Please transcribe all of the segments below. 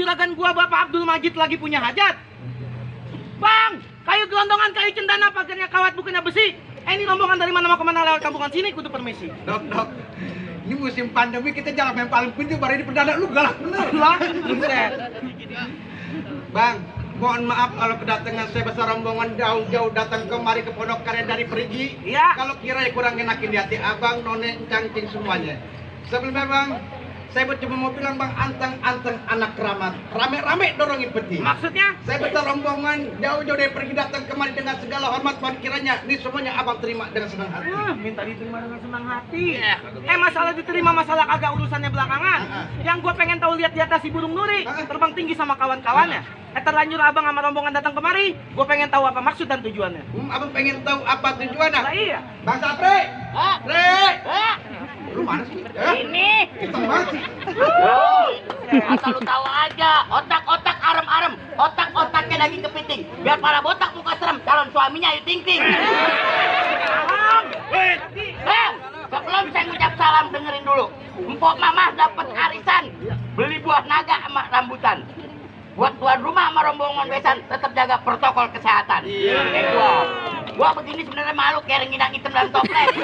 juragan gua Bapak Abdul Majid lagi punya hajat. Bang, kayu gelondongan, kayu cendana, pagarnya kawat, bukannya besi. Ini rombongan dari mana mau kemana lewat kampungan sini, kudu permisi. Dok, ini musim pandemi kita jangan main paling pintu, baru ini pendadak lu galak bener. Lah, buset. Bang, mohon maaf kalau kedatangan saya besar rombongan jauh-jauh datang kemari ke pondok kalian dari Perigi. Iya. Kalau kira kurang enakin di hati abang, none, cangcing semuanya. Sebelumnya bang, saya cuma mau bilang bang, anteng-anteng anak keramat, rame-rame dorongin peti. Maksudnya? Saya besar rombongan jauh-jauh dari Perigi datang kemari dengan segala hormat, bang, kiranya ini semuanya abang terima dengan senang hati. Minta diterima dengan senang hati. Masalah diterima, masalah kagak urusannya belakangan. Yang gue pengen tahu, lihat di atas si burung nuri terbang tinggi sama kawan-kawannya. Terlanjur abang sama rombongan datang kemari, gue pengen tahu apa maksud dan tujuannya. Abang pengen tahu apa tujuannya? Lah iya. Bang Sapri, lu mana sih? Ini. Kita banget sih. Asal lu tahu aja, otak-otak arem-arem, otak-otaknya daging kepiting. Biar para botak muka serem, calon suaminya Ayu Ting Ting. Sebelum saya ngucap salam, dengerin dulu. Empok Mama dapat arisan, beli buah naga sama rambutan. Buat tuan rumah sama rombongan besan tetap jaga protokol kesehatan. Kayak gua begini sebenarnya malu kayak rengginang hitam dalam toples.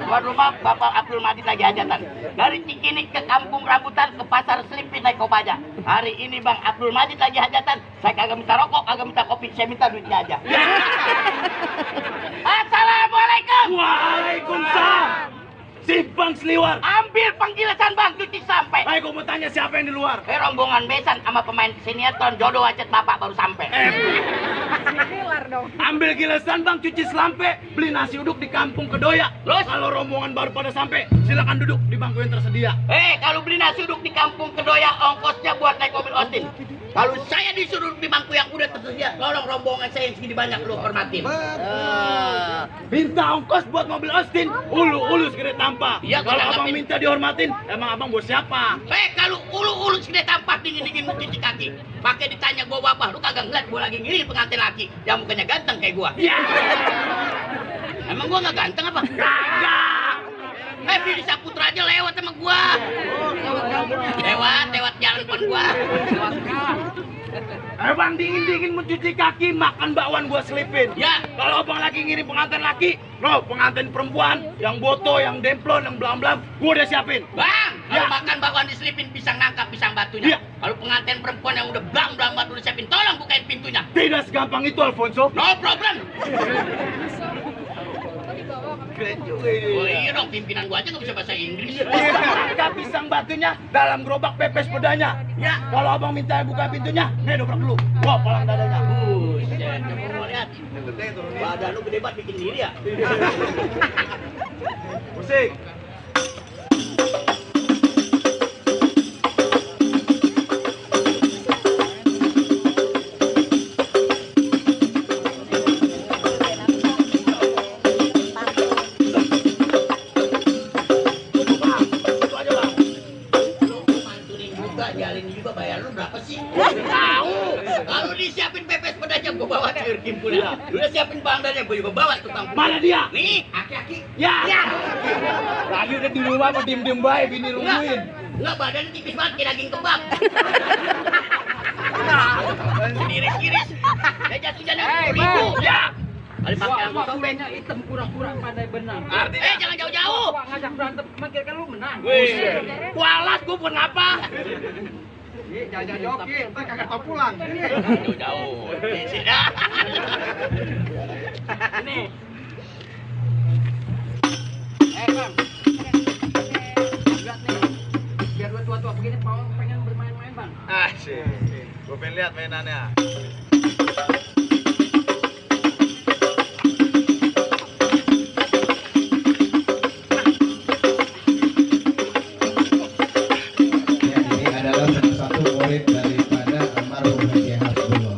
Tuan rumah Bapak Abdul Majid lagi hajatan. Dari Cikinik ke Kampung Rambutan ke Pasar Selimpin naik Kopaja. Hari ini Bang Abdul Majid lagi hajatan. Saya kagak minta rokok, kagak minta kopi, saya minta duitnya aja. Assalamualaikum. Waalaikumsalam. Simpang Seliwar. Ambil penjelasan Bang, cuci sampai. Baik, gua mau tanya siapa yang di luar? Rombongan besan sama pemain sinetron jodoh wajat bapak baru sampai. Ambil gilasan bang, cuci selampe, beli nasi uduk di kampung Kedoya. Terus? Kalau rombongan baru pada sampai, silakan duduk di bangku yang tersedia. Kalau beli nasi uduk di kampung Kedoya, ongkosnya buat naik mobil Austin. Kalau saya disuruh di bangku yang udah tersedia, tolong rombongan saya yang segini banyak lu hormatin. Minta ongkos buat mobil Austin, ulu segede tampak. Iya, kalau gua abang nanggapin. minta dihormatin, emang abang bos siapa? Kalau ulu segede tampak dingin cuci kaki, pakai ditanya gua bapak, lu kagak ngeliat gua lagi ngirim pengantin laki yang mukanya ganteng kayak gua. Ya. Emang gua nggak ganteng apa? Kagak. Billy Saputra aja lewat sama gua. Lewat jalan depan gua. Bang dingin mencuci kaki, makan bakwan gua selipin. Ya. Kalau abang lagi ngirim pengantin laki, pengantin perempuan, yang boto, yang demplon, yang belam-belam, gua udah siapin. Bang, kalau Ya. makan bakwan diselipin pisang nangka, pisang batunya. Ya. Kalau pengantin perempuan yang udah belang batu disiapin, tolong bukain pintunya. Tidak segampang itu, Alfonso. No problem. Keren juga ini. Oh iya dong, pimpinan gua aja nggak bisa bahasa Inggris. Nangka pisang batunya dalam gerobak pepes pedanya. Ya, kalau abang minta buka pintunya, nih dobrak dulu. Wah, palang dadanya. Coba gua lihat. Badan lu gede banget bikin diri ya. Musik. Jalin juga bayar lu berapa sih? Tahu. Kalau disiapin pepes pedanya gua bawa ke Kimpunya. Lu udah siapin bandarnya gua juga bawa tukang. Mana dia? Nih, aki-aki. Ya. Ya. Lagi udah di rumah mau diem-diem baik, bini nungguin. Enggak, badannya tipis banget kayak daging kebab. Iris-iris. Dia jatuhnya 10.000. Ya. Kali pakai aku sobeknya hitam pura-pura pandai benang. Artinya jangan jauh-jauh. Wah, ngajak berantem kemarin kan lu menang. Wih, kualat gua pun apa? Jangan joki, ntar kagak tau pulang. Jauh-jauh. Di sini. Ini. Bang. Lihat nih. Biar gua tua-tua begini pengen bermain-main, Bang. Asik. Gua pengen lihat mainannya. Ini adalah salah satu murid daripada almarhum Haji Hasbullah.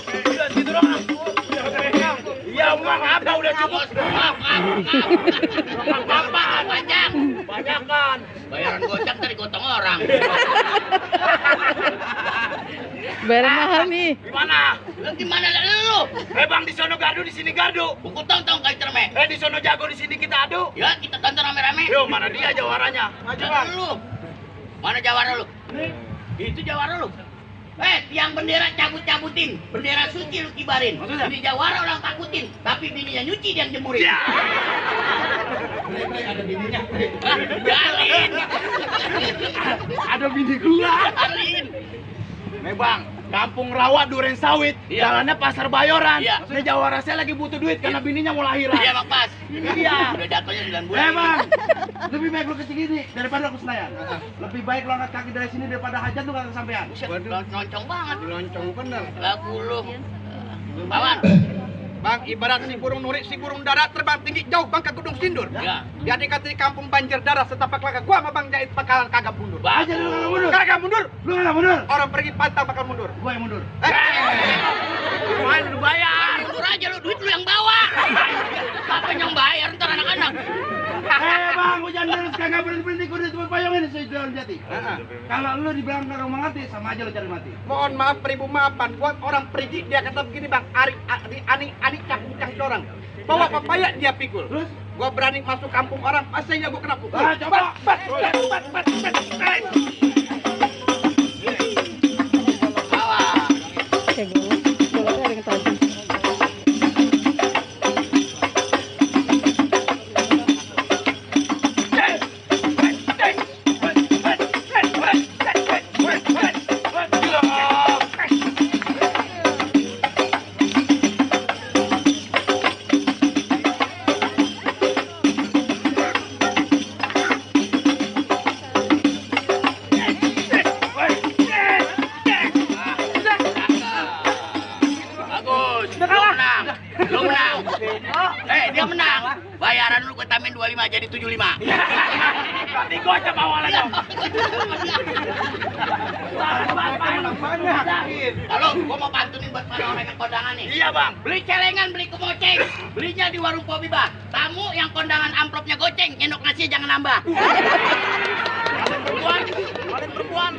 Udah gitu dong. Iya, apa udah cukup. Apa banyak? Banyakan. Bayaran gocap dari gotong orang. Bayar mahal nih. Gimana? Gimana lu? Bang di sono gardu, di sini gardu. Buku tong kayak terme. Di sono jago, di sini kita adu. Ya kita tonton rame-rame. Yo, mana dia jawaranya? Maju lu. Mana jawara lu? Itu jawara lu. Tiang bendera cabut-cabutin, bendera suci lu kibarin. Maksudnya? Ini jawara orang takutin, tapi bininya nyuci dia yang jemurin. Ya. Ada bininya. Biarin. Ada bini gua. Biarin. Nih bang, kampung rawa Duren Sawit, Iya. jalannya Pasar Bayoran. Iya. Ini jawara saya lagi butuh duit karena bininya mau lahiran. Iya Bang Pas. Iya. Udah jatuhnya 9 bulan. bang, lebih baik lu ke Cikini daripada lu ke Senayan. Lebih baik lu angkat kaki dari sini daripada hajat lu gak kesampean. Buset, loncong banget. Loncong bener. Lagu lu. Bawan. Bang, ibarat si burung nuri, si burung dara terbang tinggi jauh bang ke Gunung Sindur. Ya. Jadi kata di kampung banjir darah setapak laga gua sama Bang Jahit bakalan kagak mundur. Aja lu gak mundur. Kagak mundur. Lu gak mundur. Orang pergi pantang bakal mundur. Gua yang mundur. Main udah bayar. Mundur aja lu, duit lu yang bawa. Siapa yang bayar ntar anak-anak? Bang, hujan deras kagak berhenti kudu cuma payung ini saya jalan jati. Kalau lu dibilang kagak mau mati, sama aja lu cari mati. Mohon maaf beribu maafan, gua orang pergi dia kata begini bang, ani cang corang. Bawa papaya dia pikul. Terus? Gua berani masuk kampung orang, masa iya gua kena pukul. Coba. Bawa. Kayak goloknya ada yang tajam. Bagus. Lu menang. Lu menang. Dia menang. Bayaran lu gue tambahin 25 jadi 75. Berarti gua aja bawalan dong. Halo, gua mau pantunin buat para orang yang kondangan nih. Iya bang. Beli celengan, beli kemoceng. Belinya di warung Pobiba. Tamu yang kondangan amplopnya goceng, nyendok nasi jangan nambah. Perempuan.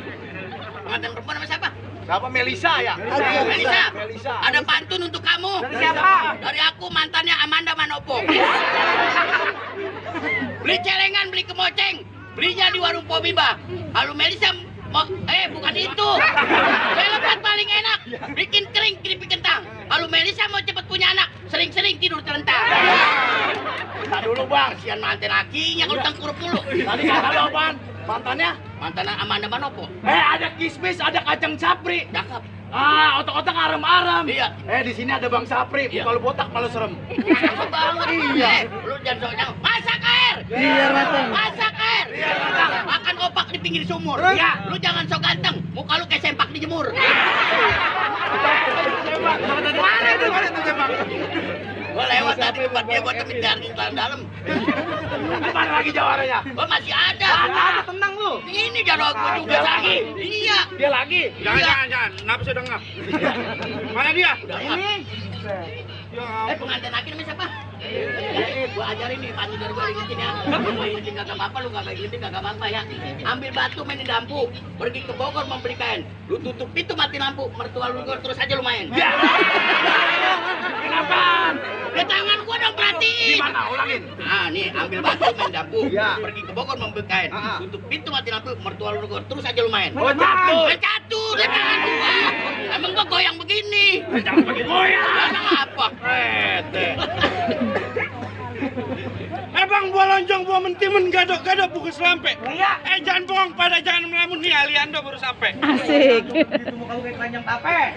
Pengantin perempuan sama siapa? Siapa Melisa ya? Melisa. Ada pantun untuk kamu. Dari siapa? Dari aku mantannya Amanda Manopo. Beli celengan, beli kemoceng. Belinya di warung Pobiba. Halo Melisa, bukan itu. Belepat paling enak. Bikin kering keripik kentang. Halo Melisa mau cepet punya anak. Sering-sering tidur terlentang. Kita dulu bang. Kasihan mantan akinya kalau tengkurap mulu. Tadi kata lu apaan? Mantannya? Mantan Amanda Manopo. Ada kismis, ada kacang sapri. Cakep. Otak-otak arem-arem. Iya. Di sini ada Bang Sapri. Iya. Kalau botak malu serem. Cakep banget. Iya. Lu jangan sok-sok. Masak air. Biar mateng. Masak air. Makan opak di pinggir sumur. Iya. Lu jangan sok ganteng. Muka lu kayak sempak dijemur. Dari mana itu? Mana itu Bang? Gua lewat tadi tempat dia gua temen cari di dalam. Mana lagi jawarannya? Gua masih ada. Ada tenang lu. Ini jadwal gua juga Dia lagi? Iya. Dia lagi? Jangan. Kenapa sudah ngap? Mana dia? Udah Ini. pengantin laki namanya siapa? Gua ajarin nih, pasti dari gua ingetin ya. Gua ingetin kagak apa-apa, lu kagak ingetin kagak apa-apa ya. Ambil batu main di lampu, pergi ke Bogor membeli kain. Lu tutup pintu mati lampu, mertua lu terus aja lu main. Ya. Kenapa? Ya tangan gua dong perhatiin. Gimana? Ulangin. Nah, nih ambil batu main dapur, Ya. pergi ke Bogor membeli kain. Tutup pintu mati lampu, mertua lu terus aja lu main. Oh, catur. Main catur, ya tangan gua. Emang gua goyang begini. Jangan pakai goyang. Emang apa? Bang, buah lonjong, buah mentimun, gadok-gadok, buku selampe. Iya. Jangan bohong pada, jangan melamun nih, Aliando baru sampai. Asik. Itu muka lu kayak keranjang tape.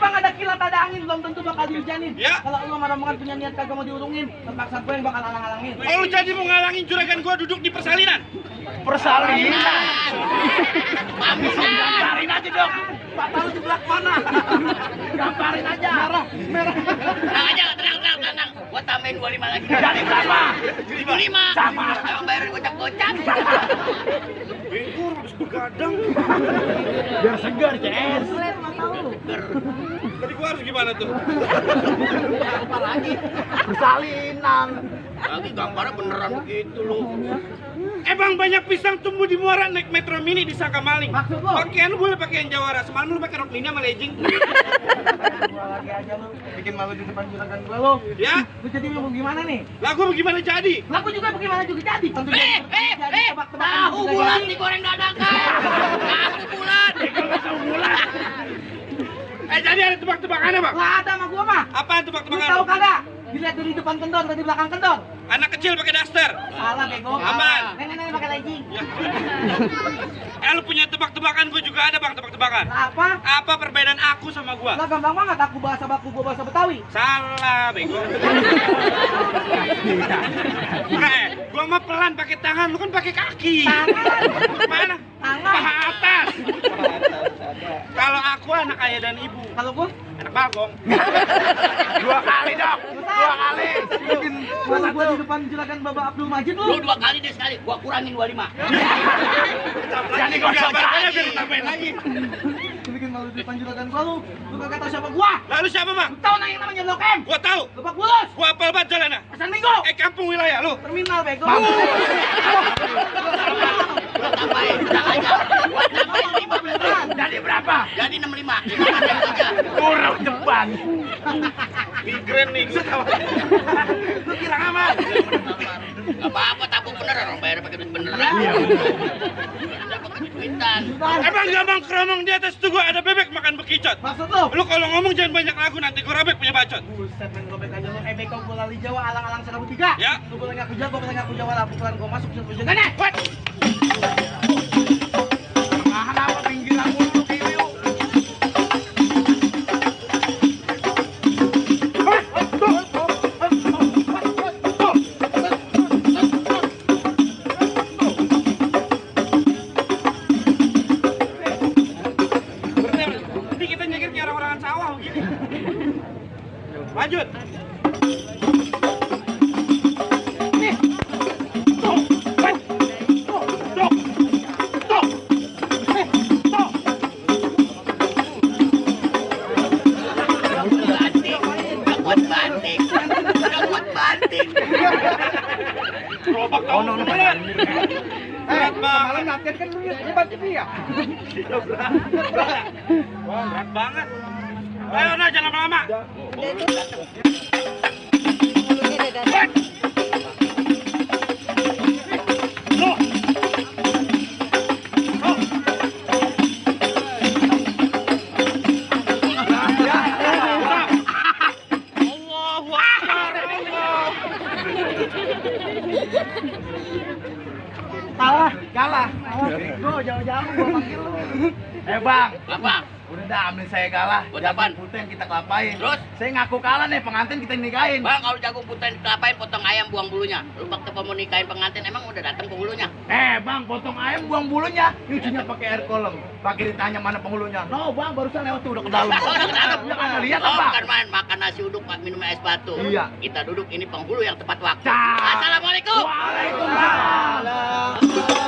Bang, ada kilat, ada angin, belum tentu bakal dihujanin. Ya. Kalau lu sama rombongan punya niat kagak mau diurungin, terpaksa gue yang bakal halang-halangin. Oh, lu jadi mau ngalangin juragan gua duduk di persalinan? Persalinan. Pamisan. Gamparin aja dong. Mata lu sebelah mana? Gamparin aja. Merah. Tenang. Gua tambahin 25 lagi. Jadi berapa? 75. Sama. Emang bayarin gocap-gocap. Harus begadang. Biar segar, CS. Ger. Tadi gua harus gimana tuh? Apa lagi? Persalinan. Lagi gambarnya beneran begitu lu. Bang, banyak pisang tumbuh di muara, naik metro mini disangka maling. Maksud lo? Pakaian lu boleh pakaian jawara. Semalam lu pakai rok mini sama legging. Gua lagi aja lu bikin malu di depan juragan gua lu. Ya? Lu jadi mau gimana nih? Lah gua bagaimana jadi? Lah gua juga bagaimana juga jadi? Tentu jadi tebak-tebakan Tahu juga bulat jadi. digoreng dadakan. Tahu bulat. Jadi ada tebak-tebakannya, Bang? Lah ada sama gua mah. Apaan Lu tebak-tebakan? tahu kagak? Dilihat dari depan kendor, dari belakang kendor. Anak kecil pakai daster. Salah bego. Aman. Nenek-nenek pakai legging. Lu punya tebak-tebakan, gua juga ada, Bang, tebak-tebakan. Lah apa? Apa perbedaan aku sama gua? Lah gampang banget, aku bahasa baku, gua bahasa Betawi. Salah, bego. Gua mah pelan pakai tangan, lu kan pakai kaki. Tangan. Mana? Tangan. Paha atas. Kalau aku anak ayah dan ibu, Kalau gua anak bagong. 2 kali dong. 2 kali. bikin masa gua di depan juragan Bapak Abdul Majid Lu lu. 2 kali deh sekali, gua kurangin 25. Jadi gua Gambarnya biar tambahin lagi. Bikin malu di depan juragan gua lu. Lu kagak tahu siapa gua? Lalu siapa, Bang? Lu tahu nang yang namanya Blok M? Gua tahu. Lebak Bulus. Gua apal banget jalannya. Pasar Minggu. Kampung wilayah lu. Terminal bego. Gua tambahin, udah aja. Gua tambahin 5 beneran. Jadi berapa? Jadi 65. 5 aja. Kurang depan. Migren nih. Lu kira aman? Gak apa-apa, tabung bener orang bayar pakai duit beneran. Iya. Udah pakai duitan. Emang gampang keromong di atas tuh gua ada bebek makan bekicot. Maksud lu? Lu kalau ngomong jangan banyak lagu, nanti gua robek punya bacot. Buset, main robek aja lu. Beko gua lali Jawa alang-alang 1003. Ya. Lu boleh ngaku Jawa, gua boleh ngaku Jawa lah. Pukulan gua masuk ke ujung mana? What? Nah, apa pinggiran mulu kiri yuk. Nanti kita nyekir kayak orang-orangan sawah gitu. Lanjut. Batik. Gak kuat batik. Gak kuat batik. Gerobak tahu beneran. Berat banget. Malam latihan kan lu lihat debat TV ya? Wah, berat banget. Ayo, nah, jangan lama-lama. Allahu Akbar, Allah. Kalah. Bego, jauh-jauh gua panggil lu. Bang, Apa? udah dah ambil saya kalah. Buat Jago apaan? putih yang kita kelapain. Terus? Saya ngaku kalah nih, pengantin kita nikahin. Bang, kalau jago putih dikelapain potong ayam buang bulunya. Lu waktu mau nikahin pengantin emang udah datang penghulunya. Bang, potong ayam buang bulunya. Nyucinya pakai air kolam. Pakai ditanya mana penghulunya. No, Bang, barusan lewat tuh udah ke dalam. Oh, udah ke dalam. Ya kan lihat Oh, apa? bukan main makan nasi uduk, minum es batu. Iya. Kita duduk ini penghulu yang tepat waktu. Cah. Assalamualaikum. Waalaikumsalam.